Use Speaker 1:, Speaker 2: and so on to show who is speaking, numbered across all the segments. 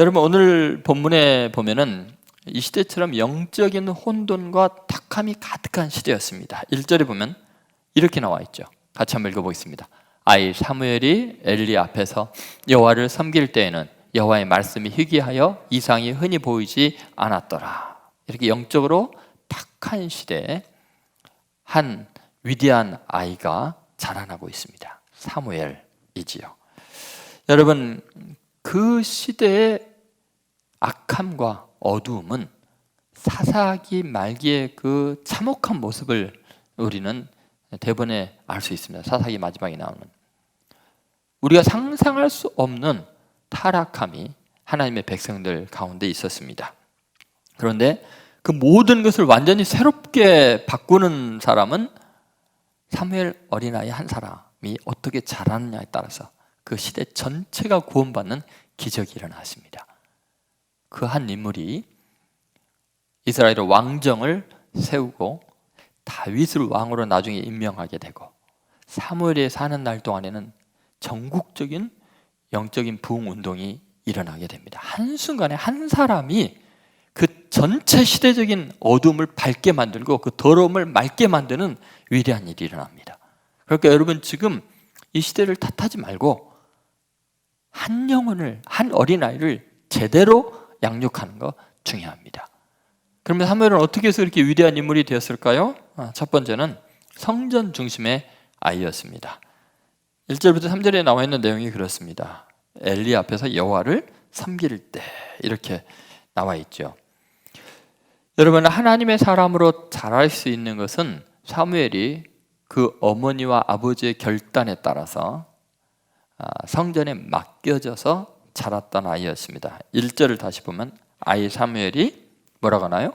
Speaker 1: 여러분, 오늘 본문에 보면은 이 시대처럼 영적인 혼돈과 탁함이 가득한 시대였습니다. 1절에 보면 이렇게 나와 있죠. 같이 한번 읽어보겠습니다. 아이 사무엘이 엘리 앞에서 여호와를 섬길 때에는 여호와의 말씀이 희귀하여 이상이 흔히 보이지 않았더라. 이렇게 영적으로 탁한 시대에 한 위대한 아이가 자라나고 있습니다. 사무엘이지요. 여러분, 그 시대의 악함과 어두움은 사사기 말기의 그 참혹한 모습을 우리는 대번에 알 수 있습니다. 사사기 마지막에 나오는 우리가 상상할 수 없는 타락함이 하나님의 백성들 가운데 있었습니다. 그런데 그 모든 것을 완전히 새롭게 바꾸는 사람은 사무엘 어린아이 한 사람이 어떻게 자라느냐에 따라서 그 시대 전체가 구원받는 기적이 일어났습니다. 그 한 인물이 이스라엘의 왕정을 세우고 다윗을 왕으로 나중에 임명하게 되고 사무엘에 사는 날 동안에는 전국적인 영적인 부흥운동이 일어나게 됩니다. 한순간에 한 사람이 그 전체 시대적인 어둠을 밝게 만들고 그 더러움을 맑게 만드는 위대한 일이 일어납니다. 그러니까 여러분, 지금 이 시대를 탓하지 말고 한 영혼을, 한 어린아이를 제대로 양육하는 거 중요합니다. 그러면 사무엘은 어떻게 해서 이렇게 위대한 인물이 되었을까요? 첫 번째는 성전 중심의 아이였습니다. 1절부터 3절에 나와 있는 내용이 그렇습니다. 엘리 앞에서 여호와를 섬길 때 이렇게 나와 있죠. 여러분, 하나님의 사람으로 자랄 수 있는 것은 사무엘이 그 어머니와 아버지의 결단에 따라서 성전에 맡겨져서 자랐던 아이였습니다. 1절을 다시 보면 아이 사무엘이 뭐라고 하나요?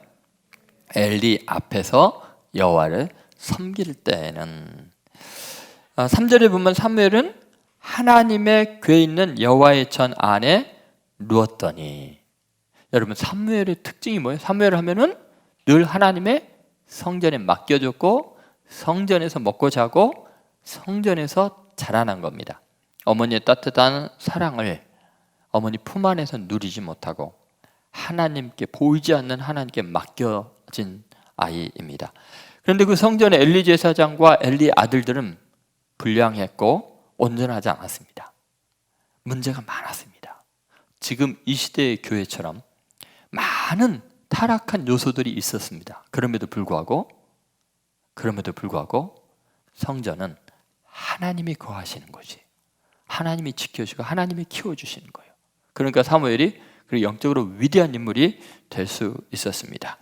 Speaker 1: 엘리 앞에서 여호와를 섬길 때에는. 3절에 보면 사무엘은 하나님의 궤에 있는 여호와의 전 안에 누웠더니. 여러분, 사무엘의 특징이 뭐예요? 사무엘 하면은 늘 하나님의 성전에 맡겨졌고 성전에서 먹고 자고 성전에서 자라난 겁니다. 어머니의 따뜻한 사랑을 어머니 품 안에서 누리지 못하고 하나님께, 보이지 않는 하나님께 맡겨진 아이입니다. 그런데 그 성전의 엘리 제사장과 엘리 아들들은 불량했고 온전하지 않았습니다. 문제가 많았습니다. 지금 이 시대의 교회처럼 많은 타락한 요소들이 있었습니다. 그럼에도 불구하고 성전은 하나님이 거하시는 거지. 하나님이 지켜주시고 하나님이 키워주시는 거예요. 그러니까 사무엘이 영적으로 위대한 인물이 될 수 있었습니다.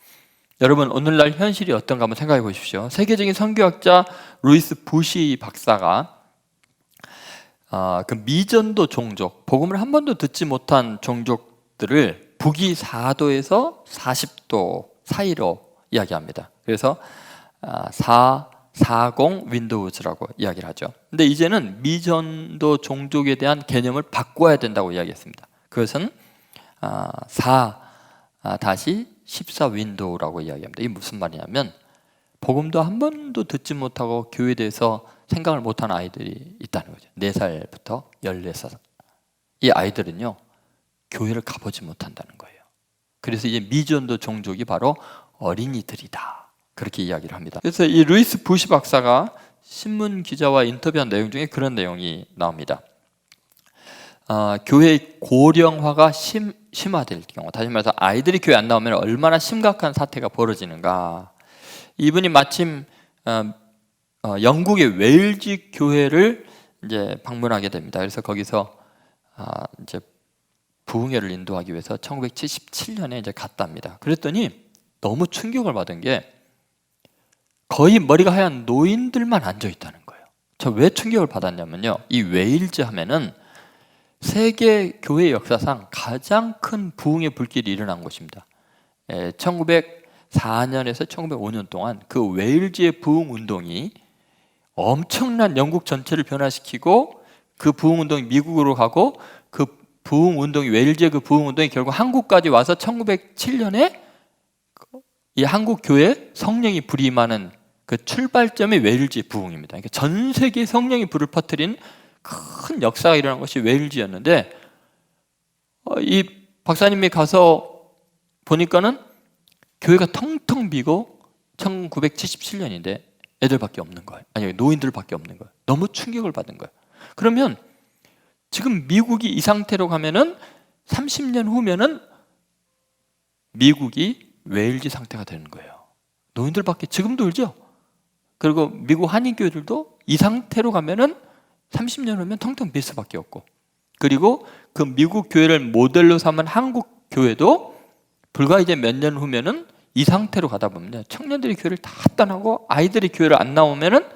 Speaker 1: 여러분, 오늘날 현실이 어떤가 한번 생각해 보십시오. 세계적인 선교학자 루이스 부시 박사가 그 미전도 종족, 복음을 한 번도 듣지 못한 종족들을 북위 4도에서 40도 사이로 이야기합니다. 그래서 440 윈도우즈라고 이야기를 하죠. 근데 이제는 미전도 종족에 대한 개념을 바꿔야 된다고 이야기했습니다. 그것은 4-14 윈도우라고 이야기합니다. 이게 무슨 말이냐면 복음도 한 번도 듣지 못하고 교회에 대해서 생각을 못하는 아이들이 있다는 거죠. 4살부터 14살. 이 아이들은요, 교회를 가보지 못한다는 거예요. 그래서 이제 미전도 종족이 바로 어린이들이다, 그렇게 이야기를 합니다. 그래서 이 루이스 부시 박사가 신문 기자와 인터뷰한 내용 중에 그런 내용이 나옵니다. 교회의 고령화가 심화될 경우, 다시 말해서 아이들이 교회 안 나오면 얼마나 심각한 사태가 벌어지는가. 이분이 마침 영국의 웨일즈 교회를 이제 방문하게 됩니다. 그래서 거기서 이제 부흥회를 인도하기 위해서 1977년에 이제 갔답니다. 그랬더니 너무 충격을 받은 게 거의 머리가 하얀 노인들만 앉아 있다는 거예요. 저 왜 충격을 받았냐면요, 이 웨일즈 하면은 세계 교회 역사상 가장 큰 부흥의 불길이 일어난 곳입니다. 1904년에서 1905년 동안 그 웨일즈의 부흥 운동이 엄청난 영국 전체를 변화시키고, 그 부흥 운동이 미국으로 가고, 그 부흥 운동이, 웨일즈의 그 부흥 운동이 결국 한국까지 와서 1907년에 이 한국 교회 성령이 불이 임하는 그 출발점이 웨일즈 부흥입니다. 그러니까 전 세계 성령이 불을 퍼뜨린 큰 역사가 일어난 것이 웨일즈였는데, 이 박사님이 가서 보니까는 교회가 텅텅 비고 1977년인데 애들밖에 없는 거예요. 아니, 노인들밖에 없는 거예요. 너무 충격을 받은 거예요. 그러면 지금 미국이 이 상태로 가면은 30년 후면은 미국이 웨일즈 상태가 되는 거예요. 노인들밖에 지금도 울죠. 그리고 미국 한인교회들도 이 상태로 가면은 30년 후면 텅텅 빌 수밖에 없고, 그리고 그 미국 교회를 모델로 삼은 한국 교회도 불과 이제 몇 년 후면은 이 상태로 가다 보면 청년들이 교회를 다 떠나고 아이들이 교회를 안 나오면은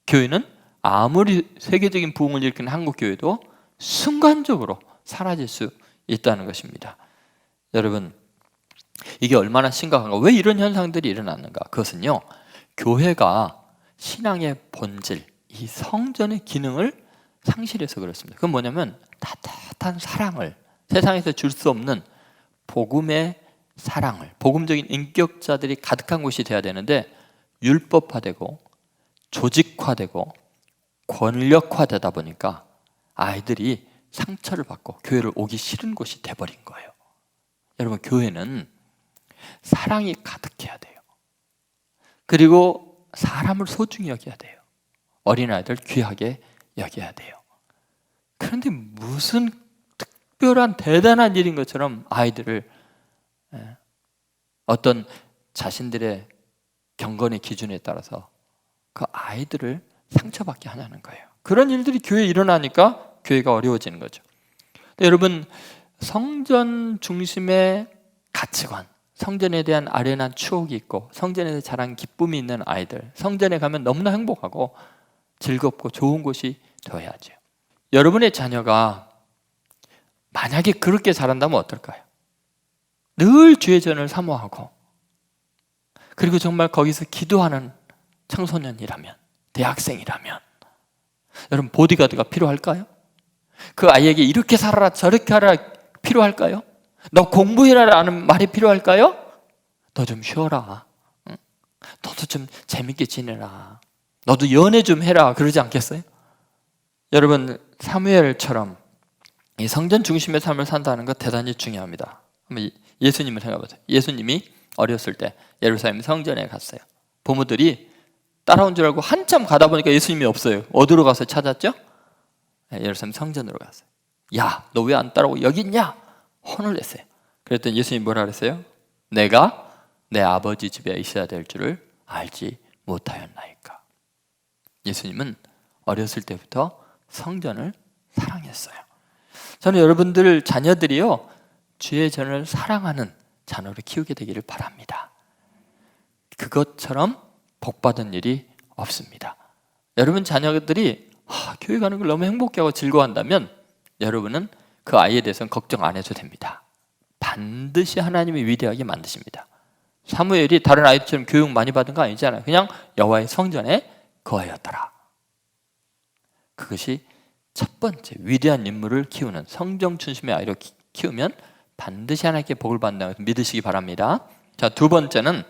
Speaker 1: 교회는 아무리 세계적인 부흥을 일으키는 한국 교회도 순간적으로 사라질 수 있다는 것입니다. 여러분, 이게 얼마나 심각한가? 왜 이런 현상들이 일어나는가? 그것은요, 교회가 신앙의 본질, 이 성전의 기능을 상실해서 그렇습니다. 그건 뭐냐면 따뜻한 사랑을, 세상에서 줄 수 없는 복음의 사랑을, 복음적인 인격자들이 가득한 곳이 돼야 되는데 율법화되고 조직화되고 권력화되다 보니까 아이들이 상처를 받고 교회를 오기 싫은 곳이 돼버린 거예요. 여러분, 교회는 사랑이 가득해야 돼요. 그리고 사람을 소중히 여겨야 돼요. 어린아이들 귀하게 여겨야 돼요. 그런데 무슨 특별한 대단한 일인 것처럼 아이들을 어떤 자신들의 경건의 기준에 따라서 그 아이들을 상처받게 하냐는 거예요. 그런 일들이 교회에 일어나니까 교회가 어려워지는 거죠. 여러분, 성전 중심의 가치관, 성전에 대한 아련한 추억이 있고 성전에서 자란 기쁨이 있는 아이들, 성전에 가면 너무나 행복하고 즐겁고 좋은 곳이 되어야죠. 여러분의 자녀가 만약에 그렇게 자란다면 어떨까요? 늘 주의 전을 사모하고, 그리고 정말 거기서 기도하는 청소년이라면, 대학생이라면, 여러분, 보디가드가 필요할까요? 그 아이에게 이렇게 살아라 저렇게 하라 필요할까요? 너 공부해라라는 말이 필요할까요? 너 좀 쉬어라, 응? 너도 좀 재밌게 지내라, 너도 연애 좀 해라, 그러지 않겠어요? 여러분, 사무엘처럼 이 성전 중심의 삶을 산다는 것 대단히 중요합니다. 한번 예수님을 생각해보세요. 예수님이 어렸을 때 예루살렘 성전에 갔어요. 부모들이 따라온 줄 알고 한참 가다 보니까 예수님이 없어요. 어디로 가서 찾았죠? 예루살렘 성전으로 갔어요. 야, 너 왜 안 따라오고 여기 있냐? 혼을 냈어요. 그랬더니 예수님이 뭐라 그랬어요? 내가 내 아버지 집에 있어야 될 줄을 알지 못하였나이까. 예수님은 어렸을 때부터 성전을 사랑했어요. 저는 여러분들 자녀들이요, 주의 전을 사랑하는 자녀를 키우게 되기를 바랍니다. 그것처럼 복받은 일이 없습니다. 여러분 자녀들이 교회 가는 걸 너무 행복해하고 즐거워한다면 여러분은 그 아이에 대해서는 걱정 안 해도 됩니다. 반드시 하나님이 위대하게 만드십니다. 사무엘이 다른 아이들처럼 교육 많이 받은 거 아니잖아요. 그냥 여호와의 성전에 거하였더라. 그것이 첫 번째 위대한 인물을 키우는, 성정 중심의 아이를 키우면 반드시 하나님께 복을 받는다는 것을 믿으시기 바랍니다. 자, 두 번째는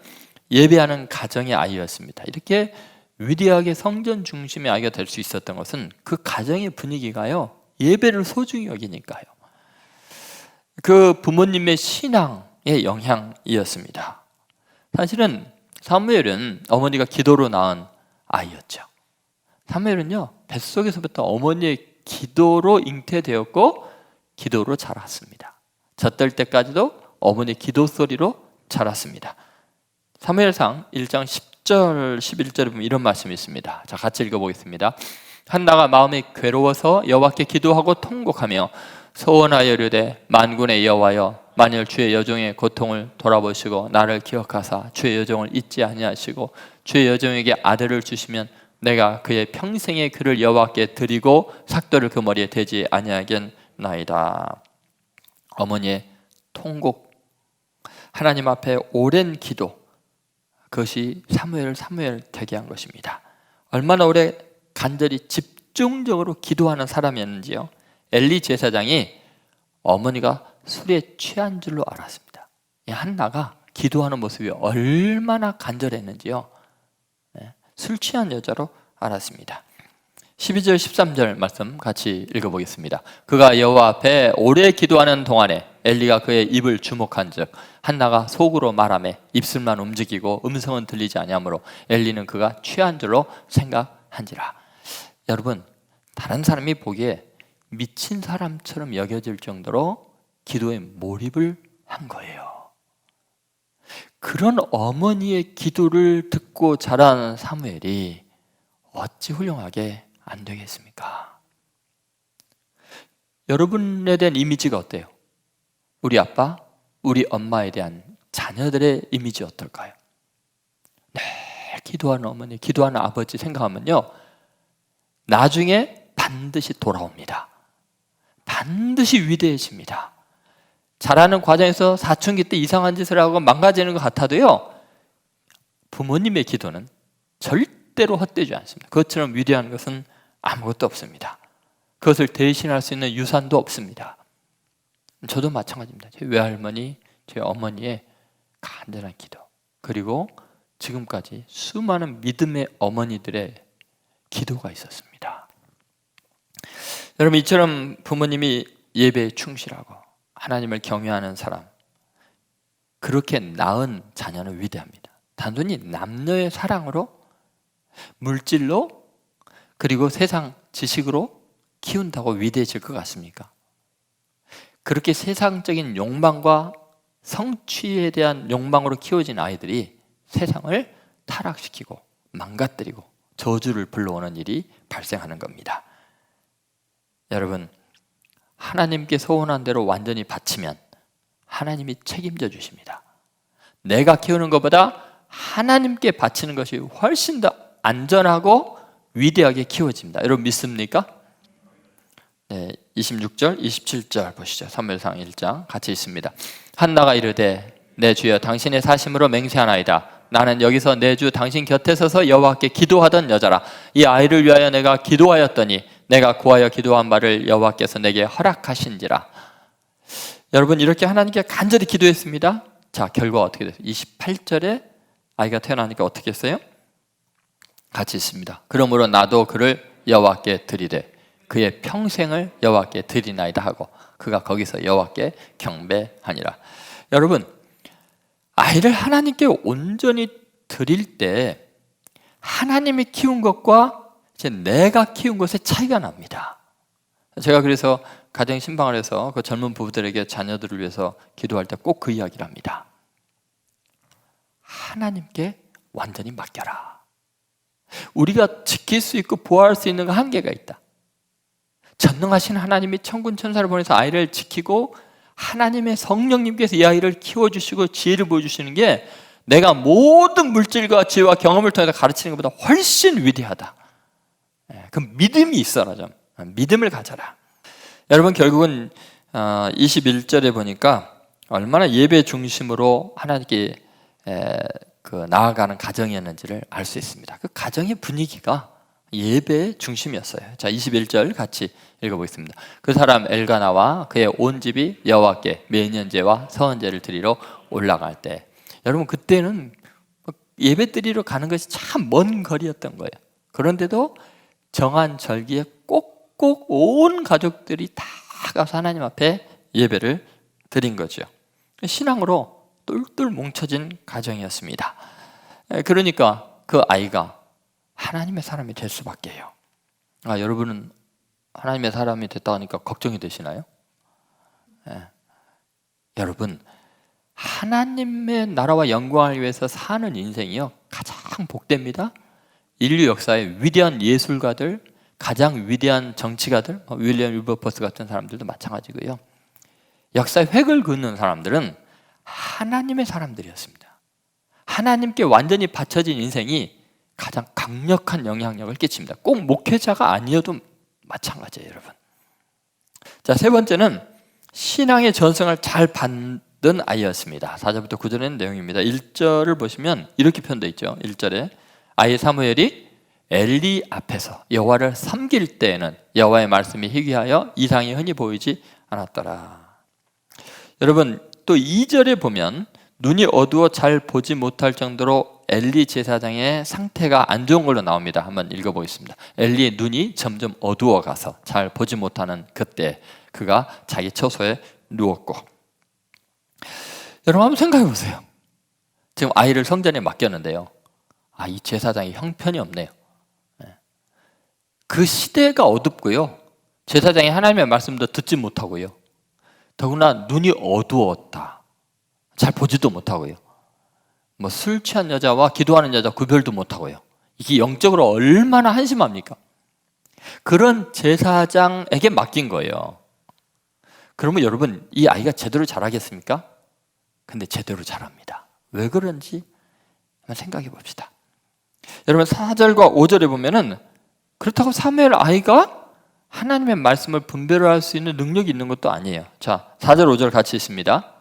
Speaker 1: 예배하는 가정의 아이였습니다. 이렇게 위대하게 성전 중심의 아이가 될 수 있었던 것은 그 가정의 분위기가요, 예배를 소중히 여기니까요. 그 부모님의 신앙의 영향이었습니다. 사실은 사무엘은 어머니가 기도로 낳은 아이였죠. 사무엘은요, 뱃속에서부터 어머니의 기도로 잉태되었고 기도로 자랐습니다. 젖될 때까지도 어머니 기도 소리로 자랐습니다. 사무엘상 1장 10절 11절에 보면 이런 말씀이 있습니다. 자, 같이 읽어보겠습니다. 한나가 마음이 괴로워서 여호와께 기도하고 통곡하며 소원하여 이르되 만군의 여호와여, 만일 주의 여종의 고통을 돌아보시고 나를 기억하사 주의 여종을 잊지 아니하시고 주의 여종에게 아들을 주시면 내가 그의 평생의 그를 여호와께 드리고 삭도를 그 머리에 대지 아니하겠나이다. 어머니의 통곡, 하나님 앞에 오랜 기도, 그것이 사무엘을 사무엘 되게 한 것입니다. 얼마나 오래 간절히 집중적으로 기도하는 사람이었는지요, 엘리 제사장이 어머니가 술에 취한 줄로 알았습니다. 이 한나가 기도하는 모습이 얼마나 간절했는지요, 술 취한 여자로 알았습니다. 12절 13절 말씀 같이 읽어보겠습니다. 그가 여호와 앞에 오래 기도하는 동안에 엘리가 그의 입을 주목한즉 한나가 속으로 말하매 입술만 움직이고 음성은 들리지 아니하므로 엘리는 그가 취한 줄로 생각한지라. 여러분, 다른 사람이 보기에 미친 사람처럼 여겨질 정도로 기도에 몰입을 한 거예요. 그런 어머니의 기도를 듣고 자란 사무엘이 어찌 훌륭하게 안 되겠습니까? 여러분에 대한 이미지가 어때요? 우리 아빠, 우리 엄마에 대한 자녀들의 이미지 어떨까요? 네, 기도하는 어머니, 기도하는 아버지 생각하면요, 나중에 반드시 돌아옵니다. 반드시 위대해집니다. 자라는 과정에서 사춘기 때 이상한 짓을 하고 망가지는 것 같아도요, 부모님의 기도는 절대로 헛되지 않습니다. 그것처럼 위대한 것은 아무것도 없습니다. 그것을 대신할 수 있는 유산도 없습니다. 저도 마찬가지입니다. 제 외할머니, 제 어머니의 간절한 기도, 그리고 지금까지 수많은 믿음의 어머니들의 기도가 있었습니다. 여러분, 이처럼 부모님이 예배에 충실하고 하나님을 경외하는 사람, 그렇게 낳은 자녀는 위대합니다. 단순히 남녀의 사랑으로, 물질로, 그리고 세상 지식으로 키운다고 위대해질 것 같습니까? 그렇게 세상적인 욕망과 성취에 대한 욕망으로 키워진 아이들이 세상을 타락시키고 망가뜨리고 저주를 불러오는 일이 발생하는 겁니다. 여러분, 하나님께 소원한 대로 완전히 바치면 하나님이 책임져 주십니다. 내가 키우는 것보다 하나님께 바치는 것이 훨씬 더 안전하고 위대하게 키워집니다. 여러분 믿습니까? 네, 26절, 27절 보시죠. 사무엘상 1장 같이 있습니다. 한나가 이르되 내 주여 당신의 사심으로 맹세하나이다. 나는 여기서 내 주 당신 곁에 서서 여호와께 기도하던 여자라. 이 아이를 위하여 내가 기도하였더니 내가 구하여 기도한 바를 여호와께서 내게 허락하신지라. 여러분, 이렇게 하나님께 간절히 기도했습니다. 자, 결과가 어떻게 됐어요? 28절에 아이가 태어나니까 어떻게 했어요? 같이 있습니다. 그러므로 나도 그를 여호와께 드리되 그의 평생을 여호와께 드리나이다 하고 그가 거기서 여호와께 경배하니라. 여러분, 아이를 하나님께 온전히 드릴 때 하나님이 키운 것과 이제 내가 키운 것의 차이가 납니다. 제가 그래서 가정 신방을 해서 그 젊은 부부들에게 자녀들을 위해서 기도할 때 꼭 그 이야기를 합니다. 하나님께 완전히 맡겨라. 우리가 지킬 수 있고 보호할 수 있는 건 한계가 있다. 전능하신 하나님이 천군 천사를 보내서 아이를 지키고 하나님의 성령님께서 이 아이를 키워주시고 지혜를 보여주시는 게 내가 모든 물질과 지혜와 경험을 통해서 가르치는 것보다 훨씬 위대하다. 그 믿음이 있어라. 좀 믿음을 가져라. 여러분, 결국은 21절에 보니까 얼마나 예배 중심으로 하나님께 나아가는 가정이었는지를 알 수 있습니다. 그 가정의 분위기가 예배의 중심이었어요. 자, 21절 같이 읽어보겠습니다. 그 사람 엘가나와 그의 온 집이 여호와께 매년제와 서헌제를 드리러 올라갈 때, 여러분 그때는 예배 드리러 가는 것이 참 먼 거리였던 거예요. 그런데도 정한 절기에 꼭꼭 온 가족들이 다 가서 하나님 앞에 예배를 드린 거죠. 신앙으로 똘똘 뭉쳐진 가정이었습니다. 그러니까 그 아이가 하나님의 사람이 될 수밖에 해요. 여러분은 하나님의 사람이 됐다 하니까 걱정이 되시나요? 여러분, 하나님의 나라와 영광을 위해서 사는 인생이요 가장 복됩니다. 인류 역사의 위대한 예술가들, 가장 위대한 정치가들, 윌리엄 윌버포스 같은 사람들도 마찬가지고요. 역사의 획을 긋는 사람들은 하나님의 사람들이었습니다. 하나님께 완전히 바쳐진 인생이 가장 강력한 영향력을 끼칩니다. 꼭 목회자가 아니어도 마찬가지예요, 여러분. 자, 세 번째는 신앙의 전승을 잘 받는 아이였습니다. 4절부터 9절의 내용입니다. 1절을 보시면 이렇게 표현되어 있죠. 1절에 아이 사무엘이 엘리 앞에서 여호와를 섬길 때에는 여호와의 말씀이 희귀하여 이상이 흔히 보이지 않았더라. 여러분, 또 2절에 보면 눈이 어두워 잘 보지 못할 정도로 엘리 제사장의 상태가 안 좋은 걸로 나옵니다. 한번 읽어보겠습니다. 엘리의 눈이 점점 어두워가서 잘 보지 못하는 그때 그가 자기 처소에 누웠고. 여러분 한번 생각해 보세요. 지금 아이를 성전에 맡겼는데요. 이 제사장이 형편이 없네요. 그 시대가 어둡고요. 제사장이 하나님의 말씀도 듣지 못하고요. 더구나 눈이 어두웠다. 잘 보지도 못하고요. 술 취한 여자와 기도하는 여자 구별도 못하고요. 이게 영적으로 얼마나 한심합니까? 그런 제사장에게 맡긴 거예요. 그러면 여러분 이 아이가 제대로 자라겠습니까? 근데 제대로 자랍니다. 왜 그런지 한번 생각해 봅시다. 여러분 4절과 5절에 보면은 그렇다고 사무엘 아이가 하나님의 말씀을 분별할 수 있는 능력이 있는 것도 아니에요. 자, 4절 5절 같이 있습니다.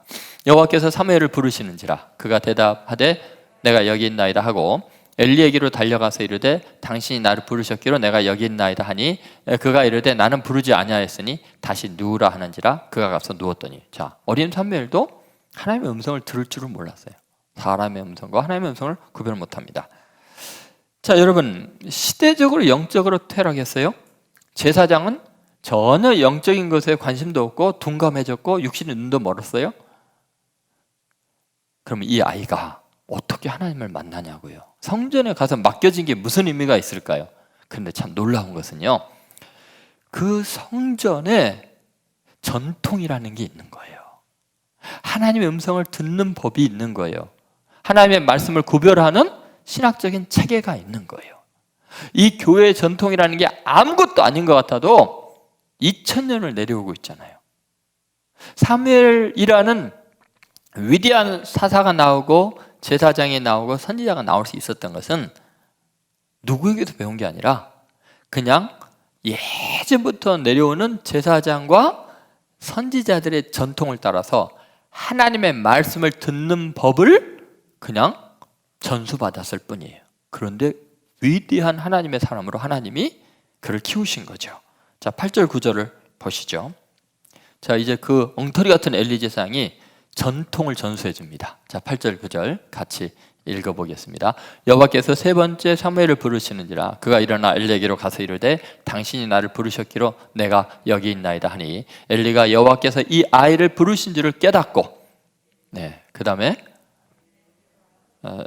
Speaker 1: 여호와께서 사무엘을 부르시는지라 그가 대답하되 내가 여기 있나이다 하고 엘리에게로 달려가서 이르되 당신이 나를 부르셨기로 내가 여기 있나이다 하니 그가 이르되 나는 부르지 아니하였으니 다시 누우라 하는지라 그가 가서 누웠더니. 자, 어린 사무엘도 하나님의 음성을 들을 줄은 몰랐어요. 사람의 음성과 하나님의 음성을 구별 못합니다. 자, 여러분 시대적으로 영적으로 퇴락했어요. 제사장은 전혀 영적인 것에 관심도 없고 둔감해졌고 육신의 눈도 멀었어요. 그러면 이 아이가 어떻게 하나님을 만나냐고요. 성전에 가서 맡겨진 게 무슨 의미가 있을까요? 그런데 참 놀라운 것은요, 그 성전에 전통이라는 게 있는 거예요. 하나님의 음성을 듣는 법이 있는 거예요. 하나님의 말씀을 구별하는 신학적인 체계가 있는 거예요. 이 교회의 전통이라는 게 아무것도 아닌 것 같아도 2000년을 내려오고 있잖아요. 사무엘이라는 위대한 사사가 나오고 제사장이 나오고 선지자가 나올 수 있었던 것은 누구에게도 배운 게 아니라 그냥 예전부터 내려오는 제사장과 선지자들의 전통을 따라서 하나님의 말씀을 듣는 법을 그냥 전수받았을 뿐이에요. 그런데 위대한 하나님의 사람으로 하나님이 그를 키우신 거죠. 자, 8절 9절을 보시죠. 자, 이제 그 엉터리 같은 엘리 제사장이 전통을 전수해 줍니다. 자, 8절 9절 같이 읽어보겠습니다. 여호와께서 세 번째 사무엘을 부르시는지라 그가 일어나 엘리에게로 가서 이르되 당신이 나를 부르셨기로 내가 여기 있나이다 하니 엘리가 여호와께서 이 아이를 부르신 줄을 깨닫고, 그 다음에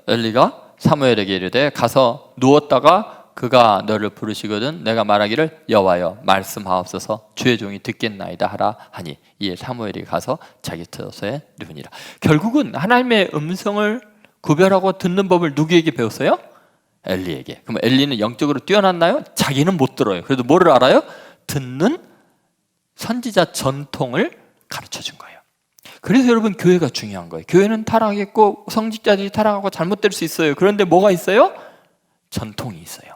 Speaker 1: 엘리가 사무엘에게 이르되 가서 누웠다가 그가 너를 부르시거든 내가 말하기를 여호와여 말씀하옵소서 주의 종이 듣겠나이다 하라 하니 이에 사무엘이 가서 자기 처소에 누우니라. 결국은 하나님의 음성을 구별하고 듣는 법을 누구에게 배웠어요? 엘리에게. 그럼 엘리는 영적으로 뛰어났나요? 자기는 못 들어요. 그래도 뭐를 알아요? 듣는 선지자 전통을 가르쳐 준 거예요. 그래서 여러분 교회가 중요한 거예요. 교회는 타락했고 성직자들이 타락하고 잘못될 수 있어요. 그런데 뭐가 있어요? 전통이 있어요.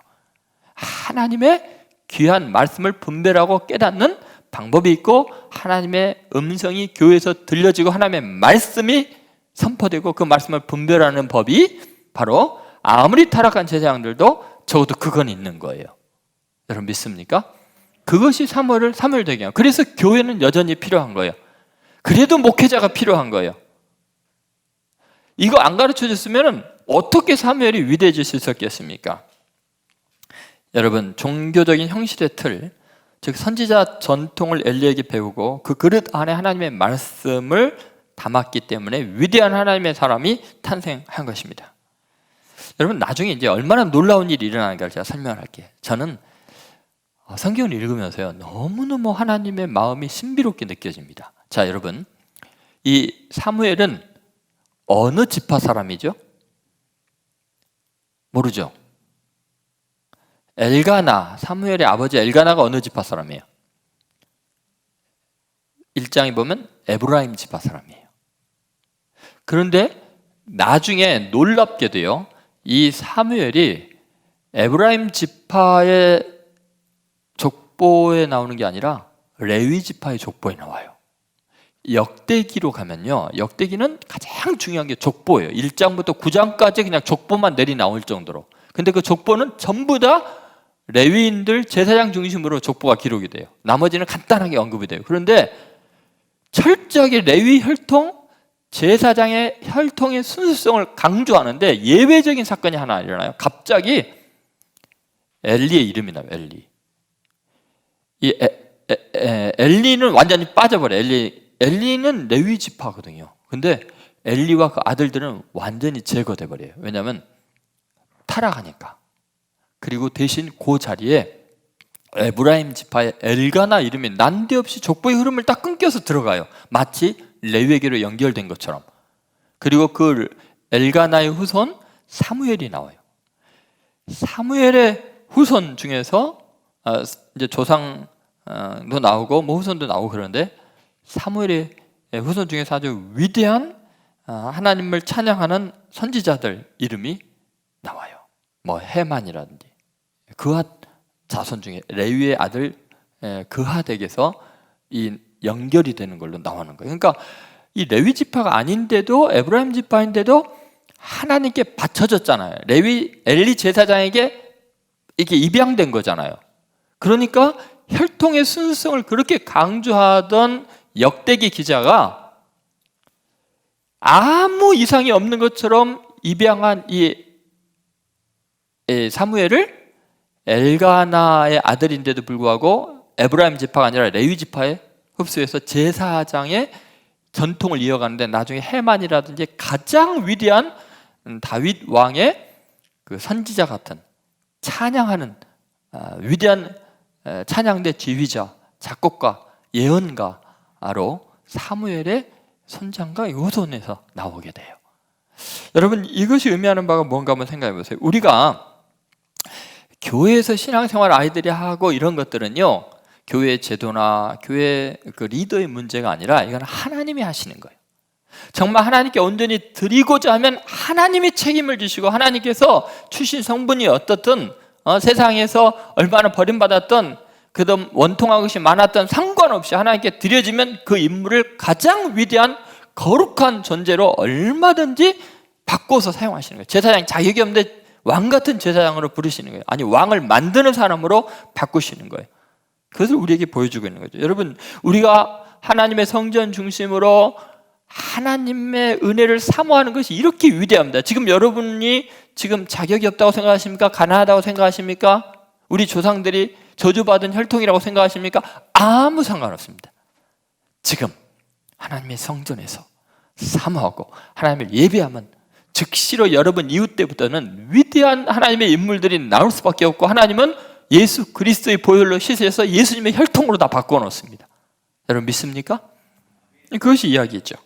Speaker 1: 하나님의 귀한 말씀을 분별하고 깨닫는 방법이 있고 하나님의 음성이 교회에서 들려지고 하나님의 말씀이 선포되고 그 말씀을 분별하는 법이 바로 아무리 타락한 제사장들도 적어도 그건 있는 거예요. 여러분 믿습니까? 그것이 사무엘 되게. 그래서 교회는 여전히 필요한 거예요. 그래도 목회자가 필요한 거예요. 이거 안 가르쳐 줬으면 어떻게 사무엘이 위대해질 수 있었겠습니까? 여러분 종교적인 형식의 틀, 즉 선지자 전통을 엘리에게 배우고 그 그릇 안에 하나님의 말씀을 담았기 때문에 위대한 하나님의 사람이 탄생한 것입니다. 여러분 나중에 이제 얼마나 놀라운 일이 일어나는가를 제가 설명할게요. 저는 성경을 읽으면서요 너무너무 하나님의 마음이 신비롭게 느껴집니다. 자, 여러분 이 사무엘은 어느 지파 사람이죠? 모르죠? 엘가나, 사무엘의 아버지 엘가나가 어느 지파 사람이에요? 1장에 보면 에브라임 지파 사람이에요. 그런데 나중에 놀랍게도요 이 사무엘이 에브라임 지파의 족보에 나오는 게 아니라 레위 지파의 족보에 나와요. 역대기로 가면요 역대기는 가장 중요한 게 족보예요. 1장부터 9장까지 그냥 족보만 내리 나올 정도로. 근데 그 족보는 전부 다 레위인들 제사장 중심으로 족보가 기록이 돼요. 나머지는 간단하게 언급이 돼요. 그런데 철저하게 레위 혈통 제사장의 혈통의 순수성을 강조하는데 예외적인 사건이 하나 일어나요. 갑자기 엘리의 이름이 나와요. 엘리. 이 엘리는 완전히 빠져버려요. 엘리는 레위 지파거든요. 근데 엘리와 그 아들들은 완전히 제거돼 버려요. 왜냐하면 타락하니까. 그리고 대신 그 자리에 에브라임 지파의 엘가나 이름이 난데없이 족보의 흐름을 딱 끊겨서 들어가요. 마치 레위기로 연결된 것처럼. 그리고 그 엘가나의 후손 사무엘이 나와요. 사무엘의 후손 중에서 이제 조상도 나오고 뭐 후손도 나오고 그러는데 사무엘의 후손 중에서 아주 위대한 하나님을 찬양하는 선지자들 이름이 나와요. 뭐 헤만이라든지 그핫 자손 중에 레위의 아들 그핫에게서 이 연결이 되는 걸로 나오는 거예요. 그러니까 이 레위 지파가 아닌데도 에브라임 지파인데도 하나님께 바쳐졌잖아요. 엘리 제사장에게 이게 입양된 거잖아요. 그러니까 혈통의 순수성을 그렇게 강조하던 역대기 기자가 아무 이상이 없는 것처럼 입양한 이 사무엘을 엘가나의 아들인데도 불구하고 에브라임 지파가 아니라 레위 지파에 흡수해서 제사장의 전통을 이어가는데 나중에 헤만이라든지 가장 위대한 다윗 왕의 그 선지자 같은 찬양하는 위대한 찬양대 지휘자, 작곡가, 예언가로 사무엘의 손장과 후손에서 나오게 돼요. 여러분 이것이 의미하는 바가 뭔가 한번 생각해 보세요. 우리가 교회에서 신앙생활 아이들이 하고 이런 것들은요, 교회 제도나 교회 그 리더의 문제가 아니라 이건 하나님이 하시는 거예요. 정말 하나님께 온전히 드리고자 하면 하나님이 책임을 지시고 하나님께서 출신 성분이 어떻든 세상에서 얼마나 버림받았던 그다음 원통한 것이 많았던 상관없이 하나님께 드려지면 그 인물을 가장 위대한 거룩한 존재로 얼마든지 바꿔서 사용하시는 거예요. 제사장이 자격이 없는데 왕 같은 제사장으로 부르시는 거예요. 아니 왕을 만드는 사람으로 바꾸시는 거예요. 그것을 우리에게 보여주고 있는 거죠. 여러분 우리가 하나님의 성전 중심으로 하나님의 은혜를 사모하는 것이 이렇게 위대합니다. 지금 여러분이 지금 자격이 없다고 생각하십니까? 가난하다고 생각하십니까? 우리 조상들이 저주받은 혈통이라고 생각하십니까? 아무 상관없습니다. 지금 하나님의 성전에서 사모하고 하나님을 예배하면 즉시로 여러분 이웃 때부터는 위대한 하나님의 인물들이 나올 수밖에 없고 하나님은 예수 그리스도의 보혈로 씻으셔서 예수님의 혈통으로 다 바꿔놓습니다. 여러분 믿습니까? 그것이 이야기죠.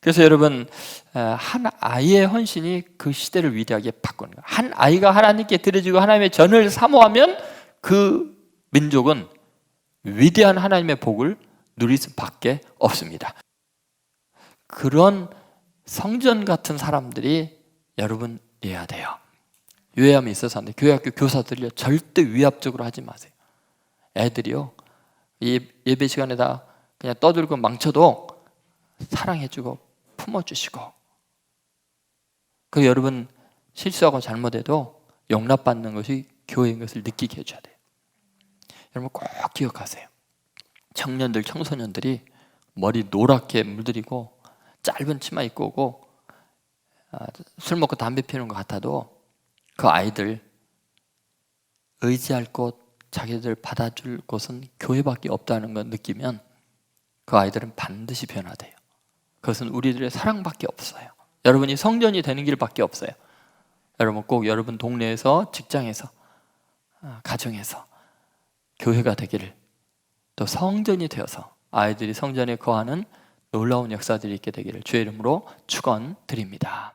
Speaker 1: 그래서 여러분 한 아이의 헌신이 그 시대를 위대하게 바꾸는 거예요. 한 아이가 하나님께 드려지고 하나님의 전을 사모하면 그 민족은 위대한 하나님의 복을 누릴 수밖에 없습니다. 그런 성전 같은 사람들이 여러분이어야 돼요. 유해함이 있어서 안 돼요. 교회학교 교사들이요 절대 위압적으로 하지 마세요. 애들이요 예배 시간에다 그냥 떠들고 망쳐도 사랑해주고 품어주시고, 그리고 여러분 실수하고 잘못해도 용납받는 것이 교회인 것을 느끼게 해줘야 돼요. 여러분 꼭 기억하세요. 청년들, 청소년들이 머리 노랗게 물들이고 짧은 치마 입고 오고 술 먹고 담배 피우는 것 같아도 그 아이들 의지할 곳, 자기들 받아줄 곳은 교회밖에 없다는 걸 느끼면 그 아이들은 반드시 변화돼요. 그것은 우리들의 사랑밖에 없어요. 여러분이 성전이 되는 길밖에 없어요. 여러분 꼭 여러분 동네에서, 직장에서, 가정에서 교회가 되기를, 또 성전이 되어서 아이들이 성전에 거하는 놀라운 역사들이 있게 되기를 주의 이름으로 축원드립니다.